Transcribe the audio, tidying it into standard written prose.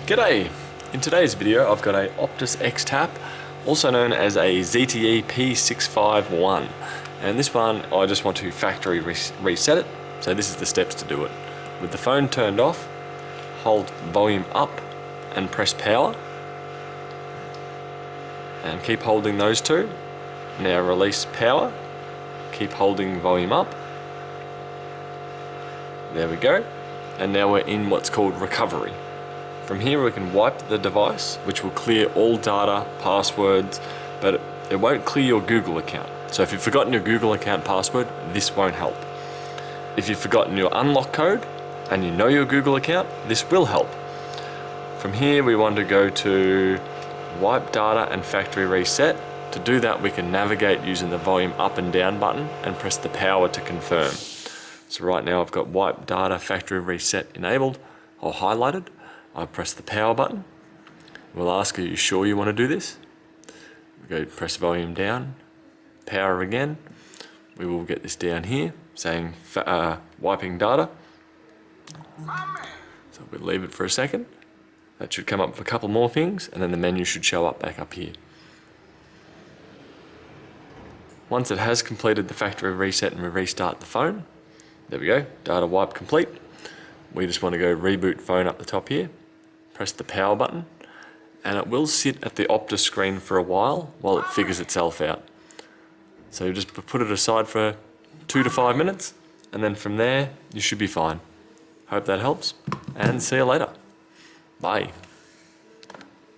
G'day! In today's video I've got a Optus X Tap, also known as a ZTE P651, and this one I just want to factory reset it. So this is the steps to do it. With the phone turned off, hold volume up and press power, and keep holding those two. Now release power, keep holding volume up. There we go, and now we're in what's called recovery. From here we can wipe the device, which will clear all data, passwords, but it won't clear your Google account. So if you've forgotten your Google account password, this won't help. If you've forgotten your unlock code and you know your Google account, this will help. From here we want to go to wipe data and factory reset. To do that we can navigate using the volume up and down button and press the power to confirm. So right now I've got wipe data factory reset enabled or highlighted. I press the power button. We'll ask, are you sure you want to do this? We go press volume down, power again. We will get this down here saying wiping data. So we'll leave it for a second. That should come up with a couple more things and then the menu should show up back up here. Once it has completed the factory reset and we restart the phone, there we go, data wipe complete. We just want to go reboot phone up the top here. Press the power button and it will sit at the Optus screen for a while it figures itself out. So you just put it aside for 2 to 5 minutes and then from there you should be fine. Hope that helps and see you later. Bye.